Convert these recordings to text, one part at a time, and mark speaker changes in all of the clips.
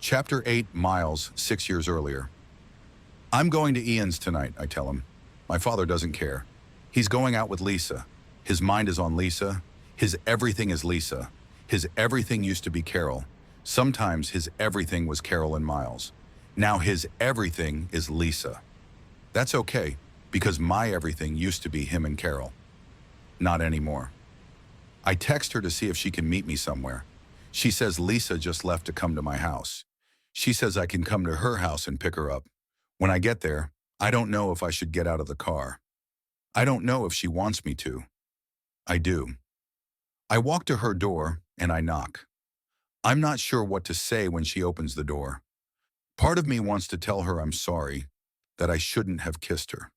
Speaker 1: Chapter 8, Miles, 6 years earlier. I'm going to Ian's tonight, I tell him. My father doesn't care. He's going out with Lisa. His mind is on Lisa. His everything is Lisa. His everything used to be Carol. Sometimes his everything was Carol and Miles. Now his everything is Lisa. That's okay, because my everything used to be him and Carol. Not anymore. I text her to see if she can meet me somewhere. She says Lisa just left to come to my house. She says I can come to her house and pick her up. When I get there, I don't know if I should get out of the car. I don't know if she wants me to. I do. I walk to her door and I knock. I'm not sure what to say when she opens the door. Part of me wants to tell her I'm sorry, that I shouldn't have kissed her.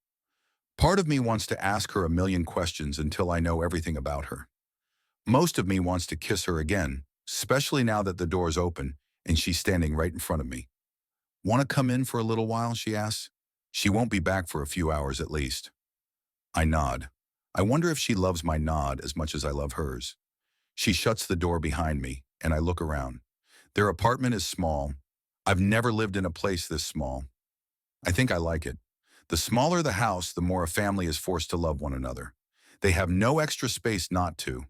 Speaker 1: Part of me wants to ask her a million questions until I know everything about her. Most of me wants to kiss her again, especially now that the door's open and she's standing right in front of me. Want to come in for a little while, she asks. She won't be back for a few hours at least. I nod. I wonder if she loves my nod as much as I love hers. She shuts the door behind me, and I look around. Their apartment is small. I've never lived in a place this small. I think I like it. The smaller the house, the more a family is forced to love one another. They have no extra space not to.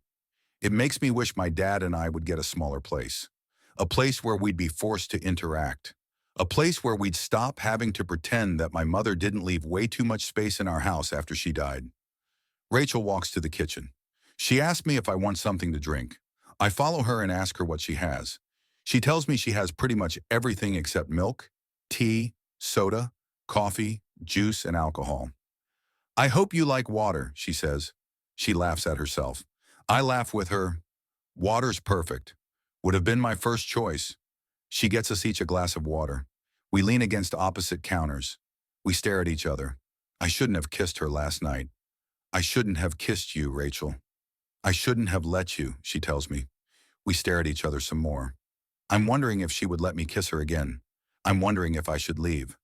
Speaker 1: It makes me wish my dad and I would get a smaller place. A place where we'd be forced to interact. A place where we'd stop having to pretend that my mother didn't leave way too much space in our house after she died. Rachel walks to the kitchen. She asks me if I want something to drink. I follow her and ask her what she has. She tells me she has pretty much everything except milk, tea, soda, coffee, juice, and alcohol. I hope you like water, she says. She laughs at herself. I laugh with her. Water's perfect. Would have been my first choice. She gets us each a glass of water. We lean against opposite counters. We stare at each other. I shouldn't have kissed her last night. I shouldn't have kissed you, Rachel. I shouldn't have let you, she tells me. We stare at each other some more. I'm wondering if she would let me kiss her again. I'm wondering if I should leave.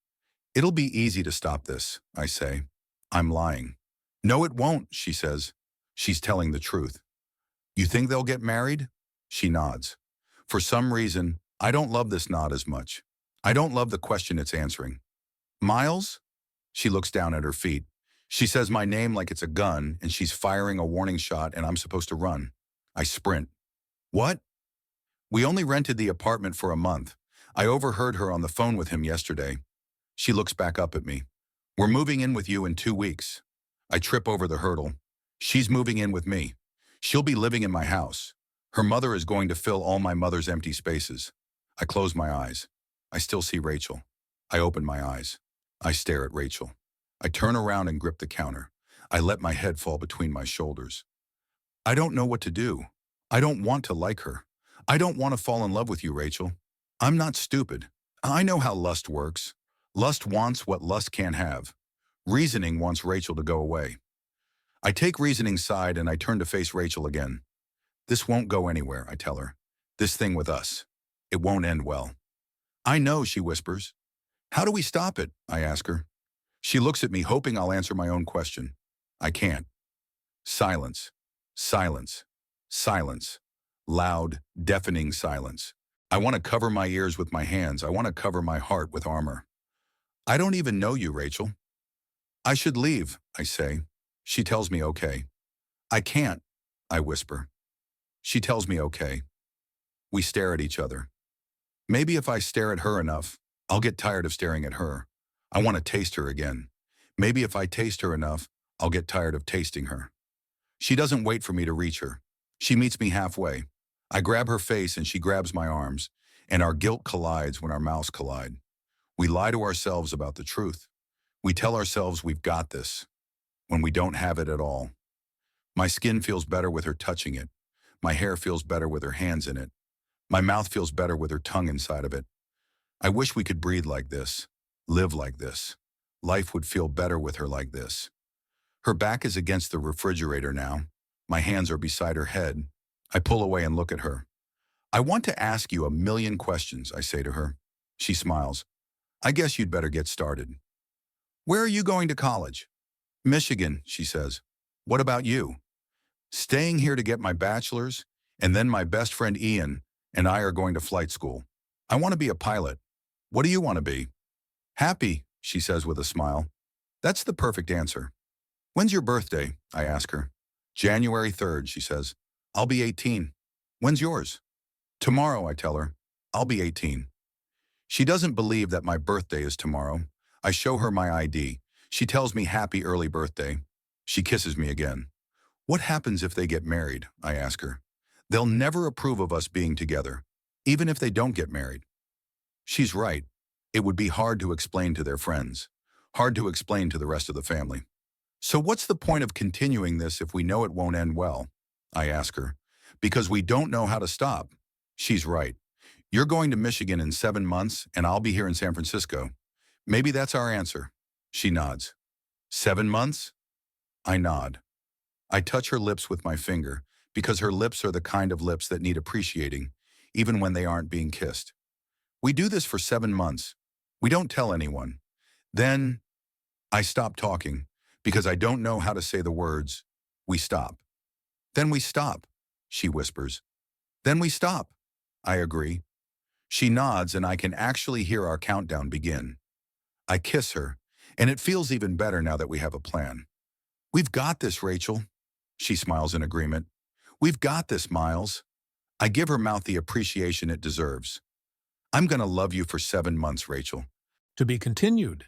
Speaker 1: It'll be easy to stop this, I say. I'm lying. No, it won't, she says. She's telling the truth. You think they'll get married? She nods. For some reason, I don't love this nod as much. I don't love the question it's answering. Miles? She looks down at her feet. She says my name like it's a gun, and she's firing a warning shot, and I'm supposed to run. I sprint. What? We only rented the apartment for a month. I overheard her on the phone with him yesterday. She looks back up at me. We're moving in with you in 2 weeks. I trip over the hurdle. She's moving in with me. She'll be living in my house. Her mother is going to fill all my mother's empty spaces. I close my eyes. I still see Rachel. I open my eyes. I stare at Rachel. I turn around and grip the counter. I let my head fall between my shoulders. I don't know what to do. I don't want to like her. I don't want to fall in love with you, Rachel. I'm not stupid. I know how lust works. Lust wants what lust can't have. Reasoning wants Rachel to go away. I take reasoning's side and I turn to face Rachel again. This won't go anywhere, I tell her. This thing with us. It won't end well. I know, she whispers. How do we stop it? I ask her. She looks at me, hoping I'll answer my own question. I can't. Silence. Silence. Silence. Loud, deafening silence. I want to cover my ears with my hands. I want to cover my heart with armor. I don't even know you, Rachel. I should leave, I say. She tells me okay. I can't, I whisper. She tells me okay. We stare at each other. Maybe if I stare at her enough, I'll get tired of staring at her. I want to taste her again. Maybe if I taste her enough, I'll get tired of tasting her. She doesn't wait for me to reach her. She meets me halfway. I grab her face and she grabs my arms, and our guilt collides when our mouths collide. We lie to ourselves about the truth. We tell ourselves we've got this, when we don't have it at all. My skin feels better with her touching it. My hair feels better with her hands in it. My mouth feels better with her tongue inside of it. I wish we could breathe like this, live like this. Life would feel better with her like this. Her back is against the refrigerator now. My hands are beside her head. I pull away and look at her. I want to ask you a million questions, I say to her. She smiles. I guess you'd better get started. Where are you going to college? Michigan, she says. What about you? Staying here to get my bachelor's, and then my best friend Ian and I are going to flight school. I want to be a pilot. What do you want to be? Happy, she says with a smile. That's the perfect answer. When's your birthday? I ask her. January 3rd, she says. I'll be 18. When's yours? Tomorrow, I tell her. I'll be 18. She doesn't believe that my birthday is tomorrow. I show her my ID. She tells me happy early birthday. She kisses me again. What happens if they get married? I ask her. They'll never approve of us being together, even if they don't get married. She's right. It would be hard to explain to their friends, hard to explain to the rest of the family. So what's the point of continuing this if we know it won't end well? I ask her. Because we don't know how to stop. She's right. You're going to Michigan in 7 months, and I'll be here in San Francisco. Maybe that's our answer. She nods. 7 months? I nod. I touch her lips with my finger, because her lips are the kind of lips that need appreciating, even when they aren't being kissed. We do this for 7 months. We don't tell anyone. Then I stop talking, because I don't know how to say the words, we stop. Then we stop, she whispers. Then we stop. I agree. She nods and I can actually hear our countdown begin. I kiss her, and it feels even better now that we have a plan. We've got this, Rachel. She smiles in agreement. We've got this, Miles. I give her mouth the appreciation it deserves. I'm gonna love you for 7 months, Rachel.
Speaker 2: To be continued.